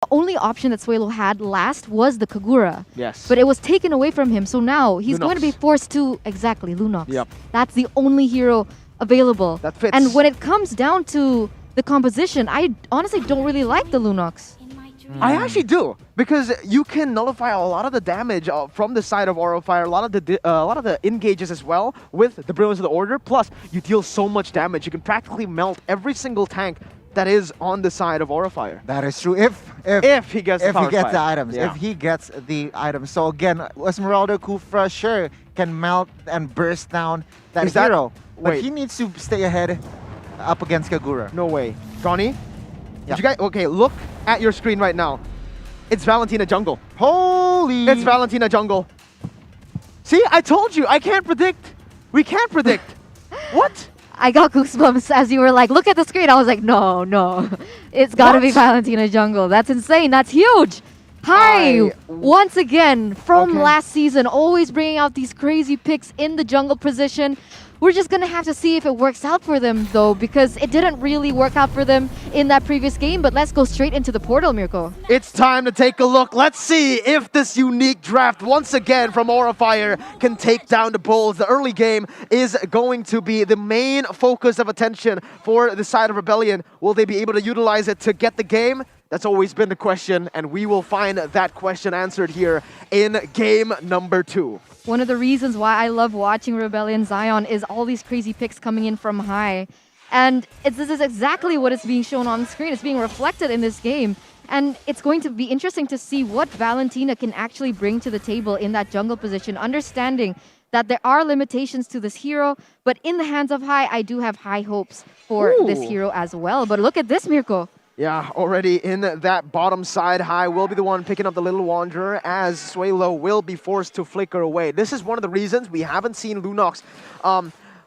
The only option that Suelo had last was the Kagura. Yes. But it was taken away from him, so now he's Lunox. going to be forced to... Exactly, Lunox. Yep. That's the only hero available. That fits. And when it comes down to the composition, I honestly don't really like the Lunox. I actually do, because you can nullify a lot of the damage from the side of Aura Fire, a lot of the engages as well with the Brilliance of the Order. Plus, you deal so much damage, you can practically melt every single tank that is on the side of Aura Fire. That is true. If he gets the the items. Yeah. If he gets the items. So again, Esmeralda Kufra sure can melt and burst down that Is that- hero. But wait. he needs to stay ahead up against Kagura. No way. Johnny? Yeah. Did you guys... Okay, look at your screen right now. It's Valentina Jungle. Holy! It's Valentina Jungle. See, I told you, I can't predict. We can't predict. What? I got goosebumps as you were like, look at the screen. I was like, no. It's got to be What? Valentina Jungle. That's insane. That's huge. Hi, once again, from Okay. last season, always bringing out these crazy picks in the jungle position. We're just going to have to see if it works out for them, though, because it didn't really work out for them in that previous game. But let's go straight into the portal, Mirko. It's time to take a look. Let's see if this unique draft, once again from Aura Fire, can take down the Bulls. The early game is going to be the main focus of attention for the side of Rebellion. Will they be able to utilize it to get the game? That's always been the question, and we will find that question answered here in game number 2. One of the reasons why I love watching Rebellion Zion is all these crazy picks coming in from high. And this is exactly what is being shown on the screen. It's being reflected in this game. And it's going to be interesting to see what Valentina can actually bring to the table in that jungle position, understanding that there are limitations to this hero. But in the hands of High, I do have high hopes for this hero as well. But look at this, Mirko. Yeah, already in that bottom side, High will be the one picking up the Little Wanderer as Suelo will be forced to flicker away. This is one of the reasons we haven't seen Lunox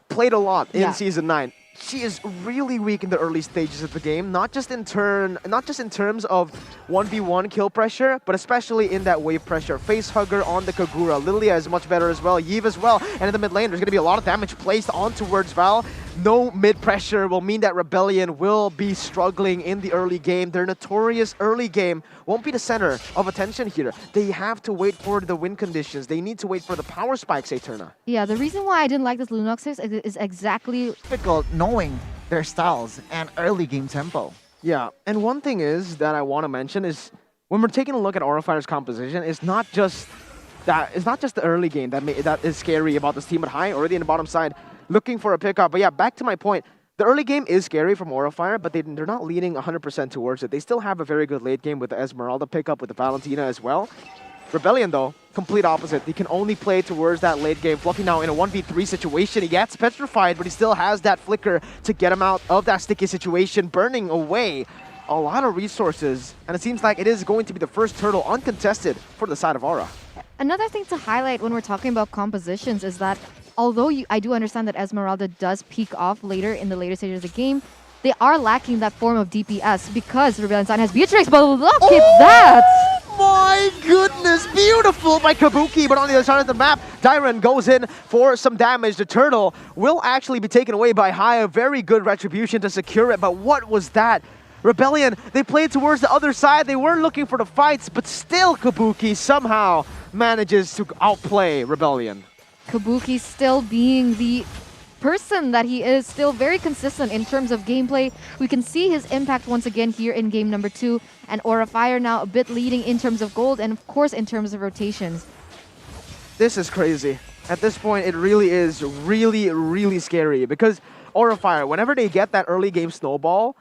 played a lot in Season 9. She is really weak in the early stages of the game, not just in terms of 1v1 kill pressure, but especially in that wave pressure. Face hugger on the Kagura. Lilia is much better as well. Yve as well. And in the mid lane, there's going to be a lot of damage placed on towards Val. No mid pressure will mean that Rebellion will be struggling in the early game. Their notorious early game won't be the center of attention here. They have to wait for the win conditions. They need to wait for the power spikes, Eterna. Yeah, the reason why I didn't like this Lunox is exactly... Difficult knowing their styles and early game tempo. Yeah, and one thing is that I want to mention is when we're taking a look at Aura Fire's composition, it's not just the early game that is scary about this team at High, already in the bottom side, looking for a pickup. But yeah, back to my point. The early game is scary from Aura Fire, but they're not leaning 100% towards it. They still have a very good late game with the Esmeralda pickup, with the Valentina as well. Rebellion, though, complete opposite. He can only play towards that late game. Fluffy now in a 1v3 situation. He gets petrified, but he still has that flicker to get him out of that sticky situation, burning away a lot of resources. And it seems like it is going to be the first turtle uncontested for the side of Aura. Another thing to highlight when we're talking about compositions is that although I do understand that Esmeralda does peak off later in the later stages of the game, they are lacking that form of DPS because Rebellion Zion has Beatrix, but look at that! My goodness, beautiful by Kabuki, but on the other side of the map, Dyron goes in for some damage. The turtle will actually be taken away by High, a very good retribution to secure it, but what was that? Rebellion, they played towards the other side, they weren't looking for the fights, but still Kabuki somehow manages to outplay Rebellion. Kabuki still being the person that he is, still very consistent in terms of gameplay. We can see his impact once again here in game number 2, and Aura Fire now a bit leading in terms of gold and of course in terms of rotations. This is crazy. At this point, it really is really scary because Aura Fire, whenever they get that early game snowball,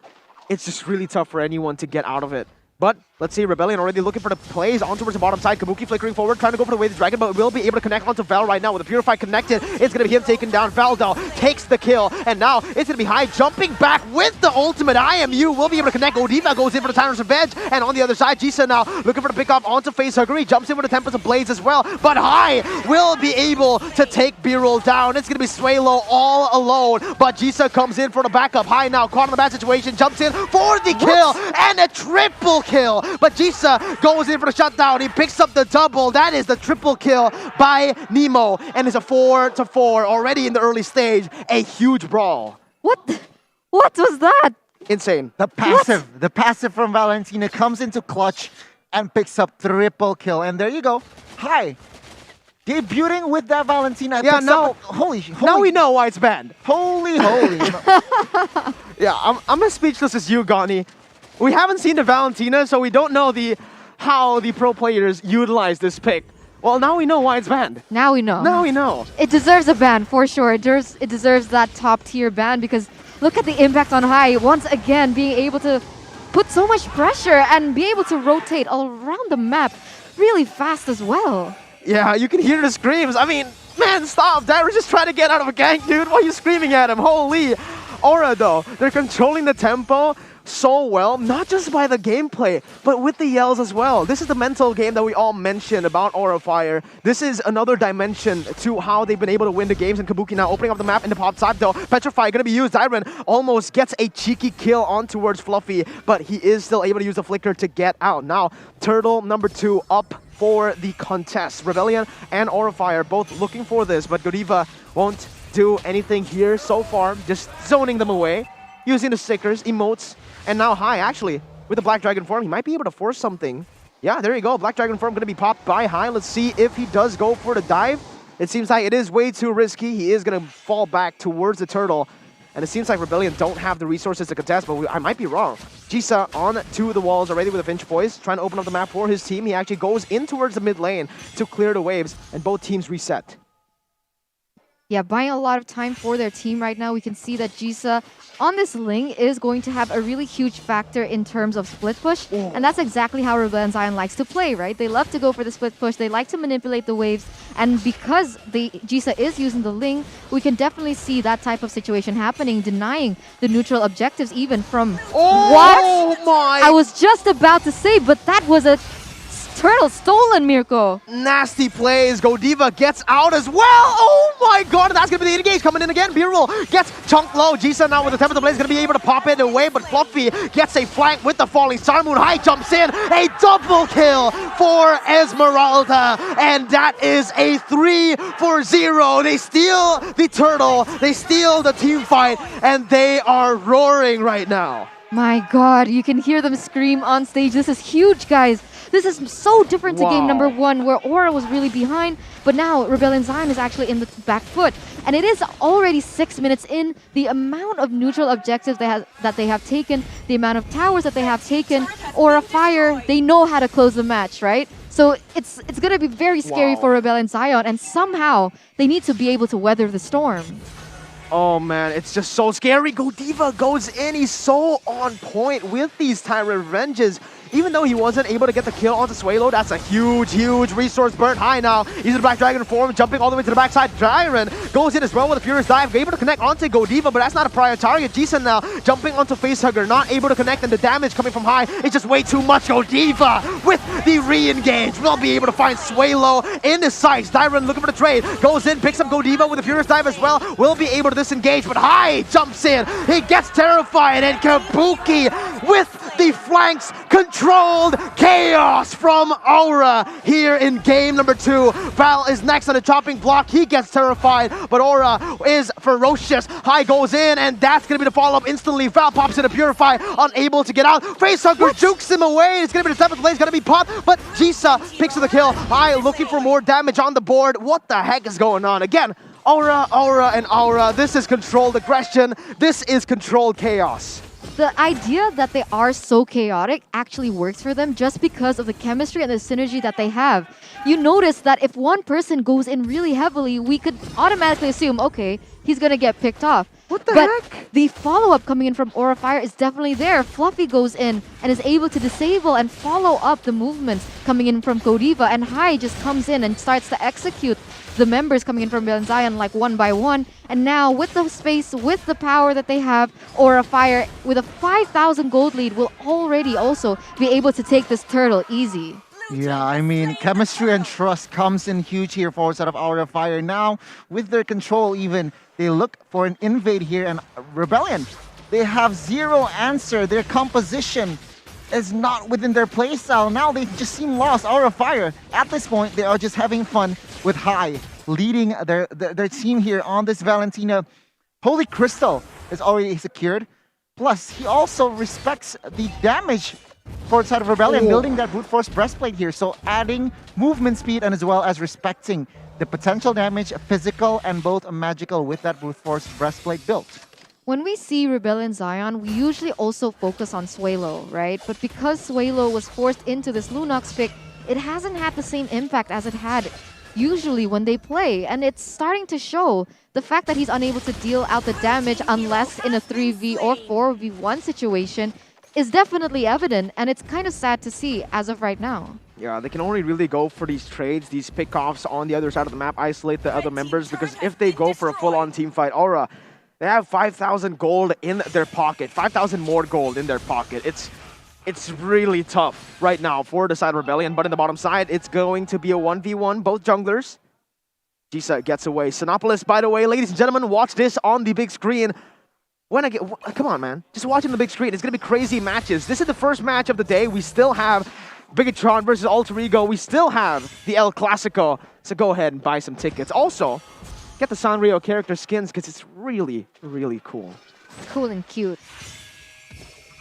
it's just really tough for anyone to get out of it. But let's see, Rebellion already looking for the plays on towards the bottom side. Kabuki flickering forward, trying to go for the way of the dragon, but will be able to connect onto Val right now. With the Purify connected, it's going to be him taken down. Valdal takes the kill, and now it's going to be High jumping back with the ultimate. IMU will be able to connect. Odiva goes in for the Tyrant's Revenge, and on the other side, Jisa now looking for the pick off onto Facehugger. He jumps in with the Tempest of Blades as well, but High will be able to take B-Roll down. It's going to be Suelo all alone, but Jisa comes in for the backup. High now caught in the bad situation, jumps in for the kill, and a triple kill, but Jisa goes in for the shutdown. He picks up the double. That is the triple kill by Nemo, and it's a 4-4 already in the early stage. A huge brawl. What was that? Insane. The passive from Valentina comes into clutch and picks up triple kill. And there you go. Hi. Debuting with that Valentina. Yeah, picks now, up holy. now we know why it's banned. Holy. Yeah, I'm as speechless as you, Gani. We haven't seen the Valentina, so we don't know how the pro players utilize this pick. Well, now we know why it's banned. Now we know. Now we know. It deserves a ban for sure. It deserves that top tier ban because look at the impact on High. Once again, being able to put so much pressure and be able to rotate all around the map really fast as well. Yeah, you can hear the screams. I mean, man, stop. Dairy's just trying to get out of a gank, dude. Why are you screaming at him? Holy. Aura, though, they're controlling the tempo so well, not just by the gameplay, but with the yells as well. This is the mental game that we all mentioned about Aura Fire. This is another dimension to how they've been able to win the games, and Kabuki now opening up the map in the pop side though. Petrify gonna be used. Dyron almost gets a cheeky kill on towards Fluffy, but he is still able to use the flicker to get out. Now, Turtle number 2 up for the contest. Rebellion and Aura Fire both looking for this, but Godiva won't do anything here so far, just zoning them away, using the stickers, emotes. And now High, actually, with the Black Dragon form, he might be able to force something. Yeah, there you go. Black Dragon form going to be popped by High. Let's see if he does go for the dive. It seems like it is way too risky. He is going to fall back towards the turtle. And it seems like Rebellion don't have the resources to contest, but I might be wrong. Jisa on to the walls already with a Finch Voice, trying to open up the map for his team. He actually goes in towards the mid lane to clear the waves, and both teams reset. Yeah, buying a lot of time for their team right now. We can see that Jisa on this Ling is going to have a really huge factor in terms of split push. And that's exactly how Rebellion Zion likes to play, right? They love to go for the split push. They like to manipulate the waves. And because Jisa is using the Ling, we can definitely see that type of situation happening, denying the neutral objectives even from... Oh my! I was just about to say, but that was a turtle stolen, Mirko. Nasty plays. Godiva gets out as well. Oh my god, that's going to be the engage coming in again. B-roll gets chunked low. Jisa now with the Tempest of Blaze is going to be able to pop it away, but Fluffy gets a flank with the falling star. Moon High jumps in. A double kill for Esmeralda. And that is a 3-0. They steal the turtle. They steal the team fight, and they are roaring right now. My god, you can hear them scream on stage. This is huge, guys. This is so different to game number 1 where Aura was really behind, but now Rebellion Zion is actually in the back foot. And it is already 6 minutes in. The amount of neutral objectives that they have taken, the amount of towers that they have taken, Aura Fire, they know how to close the match, right? So it's going to be very scary for Rebellion Zion, and somehow they need to be able to weather the storm. Oh man, it's just so scary. Godiva goes in. He's so on point with these time revenges. Even though he wasn't able to get the kill onto Swalo, that's a huge resource burn. High now. He's in Black Dragon form, jumping all the way to the backside. Dyron goes in as well with a Furious Dive. Able to connect onto Godiva, but that's not a prior target. Jason now jumping onto Facehugger, not able to connect, and the damage coming from High is just way too much. Godiva with the re-engage will be able to find Swalo in his sights. Dyron looking for the trade. Goes in, picks up Godiva with a Furious Dive as well. Will be able to disengage, but High jumps in. He gets terrified, and Kabuki with the flanks controlled chaos from Aura here in game number 2. Val is next on the chopping block. He gets terrified, but Aura is ferocious. High goes in, and that's going to be the follow-up instantly. Val pops in a Purify, unable to get out. Facehugger jukes him away. It's going to be the 7th blaze, going to be popped, but Jisa picks up the kill. High looking for more damage on the board. What the heck is going on? Again, Aura, and Aura. This is controlled aggression. This is controlled chaos. The idea that they are so chaotic actually works for them just because of the chemistry and the synergy that they have. You notice that if one person goes in really heavily, we could automatically assume, okay, he's gonna get picked off. What the heck? The follow-up coming in from Aura Fire is definitely there. Fluffy goes in and is able to disable and follow up the movements coming in from Godiva, and High just comes in and starts to execute the members coming in from Rebellion Zion like one by one. And now with the space, with the power that they have, Aura Fire with a 5,000 gold lead will already also be able to take this turtle easy. Yeah, I mean, chemistry and trust comes in huge here for sort of Aura Fire. Now, with their control even, they look for an invade here, and Rebellion, they have zero answer. Their composition is not within their playstyle. Now they just seem lost. Aura Fire, at this point, they are just having fun with High, leading their team here on this Valentina. Holy Crystal is already secured. Plus, he also respects the damage for side of Rebellion, building that brute force breastplate here. So adding movement speed and as well as respecting the potential damage, physical and both magical with that brute force breastplate built. When we see Rebellion Zion, we usually also focus on Suelo, right? But because Suelo was forced into this Lunox pick, it hasn't had the same impact as it had usually when they play. And it's starting to show the fact that he's unable to deal out the damage unless in a 3v or 4v1 situation is definitely evident. And it's kind of sad to see as of right now. Yeah, they can only really go for these trades, these pickoffs on the other side of the map, isolate the other members, because if they go for a full-on team fight, Aura, they have 5,000 gold in their pocket, 5,000 more gold in their pocket. It's really tough right now for the side of Rebellion, but in the bottom side, it's going to be a 1v1, both junglers. Jisa gets away. Sinopolis, by the way, ladies and gentlemen, watch this on the big screen. Come on, man. Just watching the big screen. It's going to be crazy matches. This is the first match of the day. We still have Bigatron versus Alter Ego. We still have the El Clasico. So go ahead and buy some tickets. Also, get the Sanrio character skins because it's really, really cool. Cool and cute.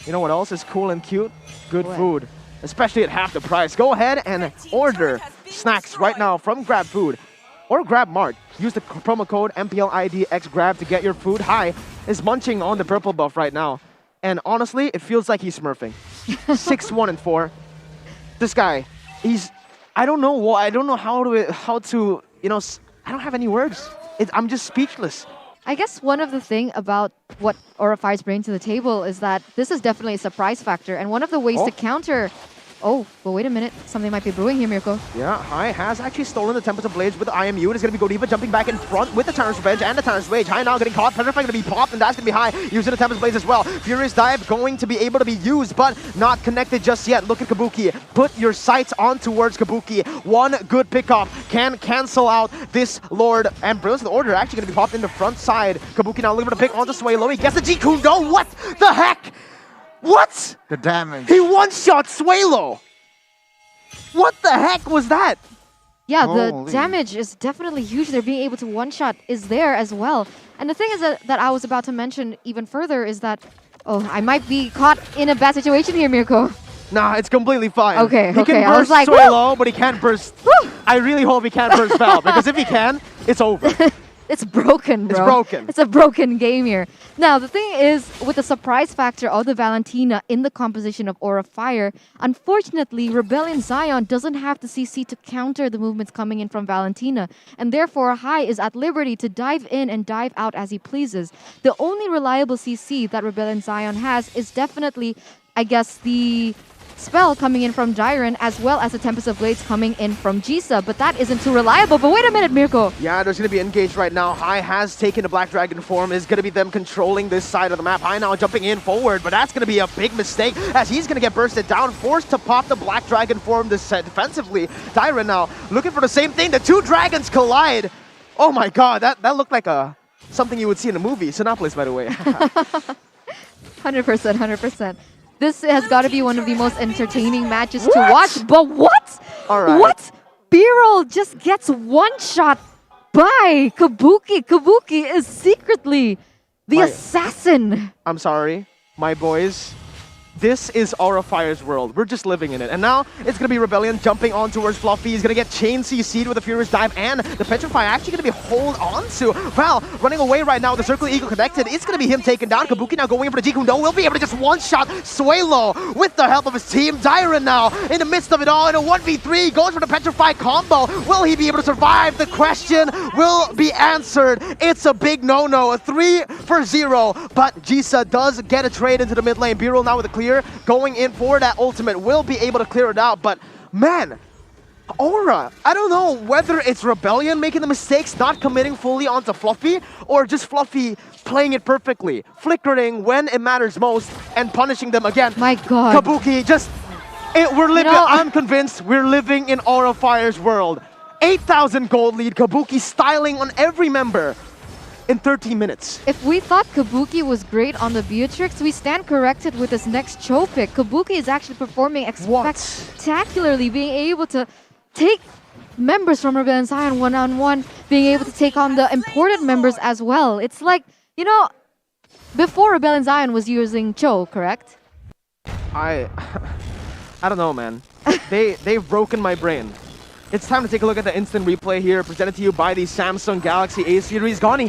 You know what else is cool and cute? Good What? food, especially at half the price. Go ahead and order snacks right now from Grab Food or Grab Mart. Use the promo code MPL ID XGrab to get your food. Hi is munching on the purple buff right now. And honestly, it feels like he's smurfing. 6-1-4. This guy, I don't know how to, you know, I don't have any words. I'm just speechless. I guess one of the thing about what Aura Fire's bringing to the table is that this is definitely a surprise factor. And one of the ways to counter... Oh, but wait a minute. Something might be brewing here, Mirko. Yeah, Hai has actually stolen the Tempest of Blades with the IMU. And it's going to be Godiva jumping back in front with the Tyrant's Revenge and the Tyrant's Rage. Hai now getting caught. Petrify going to be popped, and that's going to be Hai using the Tempest Blades as well. Furious Dive going to be able to be used, but not connected just yet. Look at Kabuki. Put your sights on towards Kabuki. One good pickoff can cancel out this Lord. And Brilliance of the Order actually going to be popped in the front side. Kabuki now looking for the pick onto Suelo. He gets the G-Kundo. What the heck? What? The damage. He one-shot Suelo. What the heck was that? Yeah, Holy. the damage is definitely huge. They're being able to one-shot is there as well. And the thing is that I was about to mention even further is that, oh, I might be caught in a bad situation here, Mirko. Nah, it's completely fine. Okay, he okay, can I was burst like, Suelo, but he can't burst. I really hope he can't burst Val, because if he can, it's over. It's broken, bro. It's broken. It's a broken game here. Now, the thing is, with the surprise factor of the Valentina in the composition of Aura Fire, unfortunately, Rebellion Zion doesn't have the CC to counter the movements coming in from Valentina, and therefore Hai is at liberty to dive in and dive out as he pleases. The only reliable CC that Rebellion Zion has is definitely, I guess, the spell coming in from Jiren, as well as the Tempest of Blades coming in from Jisa, but that isn't too reliable. But wait a minute, Mirko. Yeah, there's going to be engaged right now. Hai has taken the Black Dragon form. It's going to be them controlling this side of the map. Hai now jumping in forward, but that's going to be a big mistake as he's going to get bursted down, forced to pop the Black Dragon form defensively. Jiren now looking for the same thing. The two dragons collide. Oh my god, that looked like something you would see in a movie. Sinopolis, by the way. 100%, 100%. This has got to be one of the most entertaining matches to watch. But what? All right. What? B-roll just gets one shot by Kabuki. Kabuki is secretly the assassin. I'm sorry, my boys. This is Aura Fire's world. We're just living in it. And now it's going to be Rebellion jumping on towards Fluffy. He's going to get chain CC'd with a Furious Dive, and the Petrify actually going to be hold on to. Val running away right now with the Circle Eagle connected. It's going to be him taken down. Kabuki now going in for the G-Kundo. Will be able to just one-shot Suelo with the help of his team. Jiren now in the midst of it all in a 1v3. Goes for the Petrify combo. Will he be able to survive? The question will be answered. It's a big no-no. A 3-0. But Jisa does get a trade into the mid lane. B-roll now with a clear. Going in for that ultimate, will be able to clear it out, but man, Aura, I don't know whether it's Rebellion making the mistakes, not committing fully onto Fluffy, or just Fluffy playing it perfectly, flickering when it matters most, and punishing them again. My god. Kabuki, we're living, I'm convinced we're living in Aura Fire's world. 8,000 gold lead, Kabuki styling on every member in 13 minutes. If we thought Kabuki was great on the Beatrix, we stand corrected with this next Cho pick. Kabuki is actually performing spectacularly, being able to take members from Rebellion Zion one-on-one, being able to take on the imported members as well. It's like, you know, Before Rebellion Zion was using Cho, correct? I don't know, man. They've broken my brain. It's time to take a look at the instant replay here, presented to you by the Samsung Galaxy A series. Gani,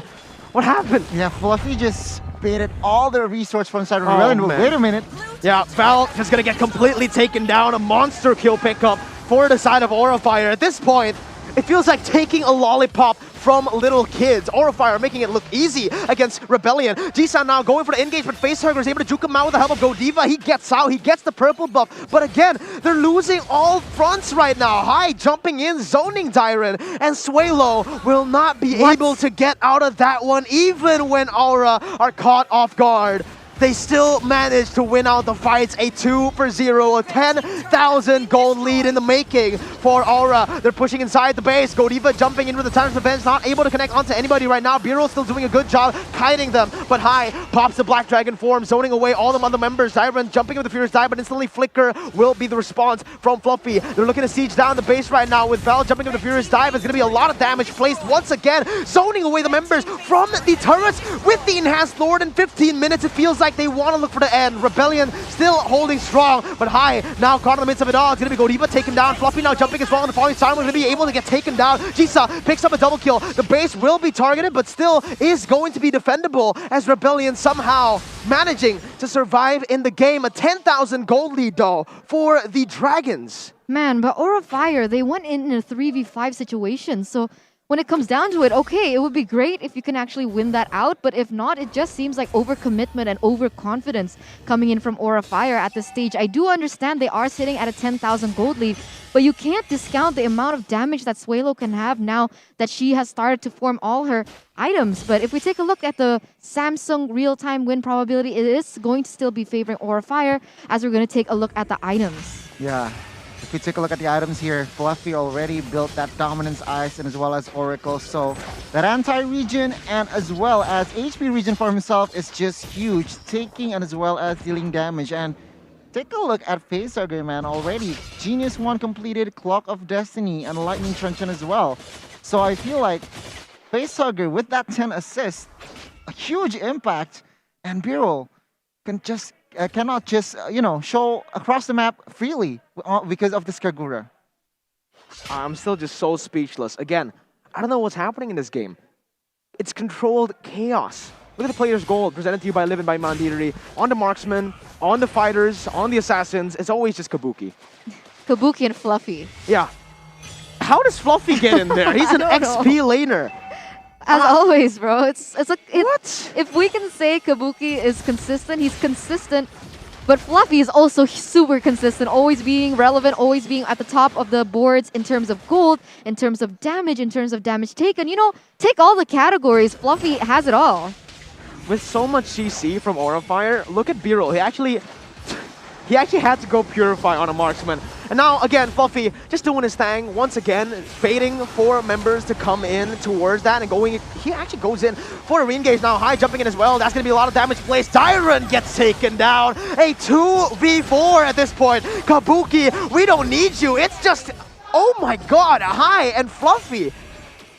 what happened? Yeah, Fluffy just baited all their resource from inside of Rebellion. But man. wait a minute. Yeah, Val is gonna get completely taken down. A monster kill pickup for the side of Aura Fire. At this point, it feels like taking a lollipop from little kids. Aura Fire making it look easy against Rebellion. Jisan now going for the engage, but Facehugger is able to juke him out with the help of Godiva. He gets out, he gets the purple buff, but again, they're losing all fronts right now. High jumping in, zoning Dyron, and Swalo will not be able to get out of that one, even when Aura are caught off guard. They still managed to win out the fights. A 2-0, a 10,000 gold lead in the making for Aura. They're pushing inside the base. Godiva jumping in with the Titan's Revenge, not able to connect onto anybody right now. Biro still doing a good job kiting them, but High pops the Black Dragon form, zoning away all the other members. Dyron jumping with the Furious Dive, but instantly Flicker will be the response from Fluffy. They're looking to siege down the base right now with Val jumping with the Furious Dive. It's going to be a lot of damage placed once again, zoning away the members from the turrets with the Enhanced Lord in 15 minutes. It feels like they want to look for the end. Rebellion still holding strong, but High now caught in the midst of it all. It's going to be Godiva taken down. Fluffy now jumping as well in the following time. We're going to be able to get taken down. Jisa picks up a double kill. The base will be targeted, but still is going to be defendable as Rebellion somehow managing to survive in the game. A 10,000 gold lead though for the Dragons. Man, but Aura Fire, they went in a 3v5 situation, so when it comes down to it, okay, it would be great if you can actually win that out, but if not, it just seems like overcommitment and overconfidence coming in from Aura Fire at this stage. I do understand they are sitting at a 10,000 gold lead, but you can't discount the amount of damage that Swalo can have now that she has started to form all her items. But if we take a look at the Samsung real-time win probability, it is going to still be favoring Aura Fire as we're going to take a look at the items. Yeah. If we take a look at the items here, Fluffy already built that Dominance Ice and as well as Oracle. So that anti-regen and as well as HP regen for himself is just huge, taking and as well as dealing damage. And take a look at Facehugger, man, already. Genius 1 completed, Clock of Destiny, and Lightning Truncheon as well. So I feel like Facehugger with that 10 assists, a huge impact, and Biro can just cannot just, show across the map freely because of this Kagura. I'm still just so speechless. Again, I don't know what's happening in this game. It's controlled chaos. Look at the player's gold presented to you by Liv and by Mandiri. On the marksman, on the fighters, on the assassins, it's always just Kabuki. Kabuki and Fluffy. Yeah. How does Fluffy get in there? He's an XP laner. As always, bro. What? If we can say Kabuki is consistent, he's consistent. But Fluffy is also super consistent, always being relevant, always being at the top of the boards in terms of gold, in terms of damage taken. Take all the categories. Fluffy has it all. With so much CC from Aura Fire, look at Birol. He actually had to go Purify on a marksman. And now, again, Fluffy just doing his thing. Once again, baiting for members to come in towards that and going. He actually goes in for a re-engage now. High jumping in as well. That's going to be a lot of damage placed. Dyron gets taken down. A 2v4 at this point. Kabuki, we don't need you. It's just, oh my god, High and Fluffy.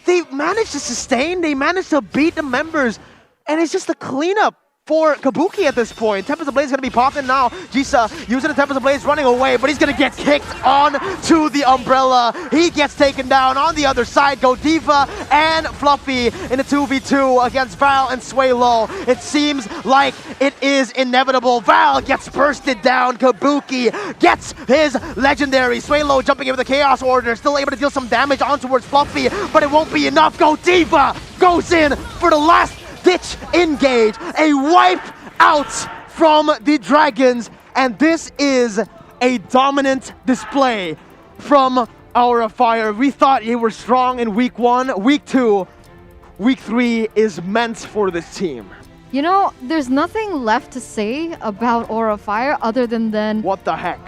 They managed to sustain. They managed to beat the members. And it's just a cleanup for Kabuki at this point. Tempest Ablaze is going to be popping now. Jisa using the Tempest Ablaze, running away, but he's going to get kicked on to the Umbrella. He gets taken down on the other side. Godiva and Fluffy in a 2v2 against Val and Swalo. It seems like it is inevitable. Val gets bursted down. Kabuki gets his legendary. Swalo jumping in with the Chaos Order, still able to deal some damage on towards Fluffy, but it won't be enough. Godiva goes in for the last ditch engage, a wipe out from the Dragons, and this is a dominant display from Aura Fire. We thought they were strong in week 1, week 2, week 3 is meant for this team. There's nothing left to say about Aura Fire other than what the heck?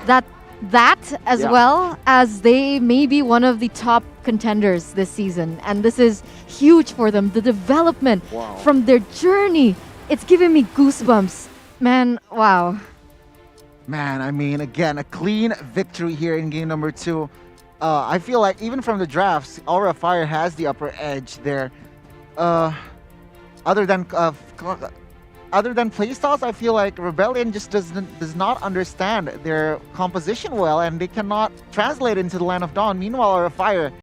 That as well as they may be one of the top contenders this season, and this is huge for them. The development from their journey, it's giving me goosebumps, man. Wow. Man, I mean, again, a clean victory here in game number 2. I feel like even from the drafts, Aura Fire has the upper edge there. Other than other than playstyles, I feel like Rebellion just does not understand their composition well, and they cannot translate into the Land of Dawn. Meanwhile, Aura Fire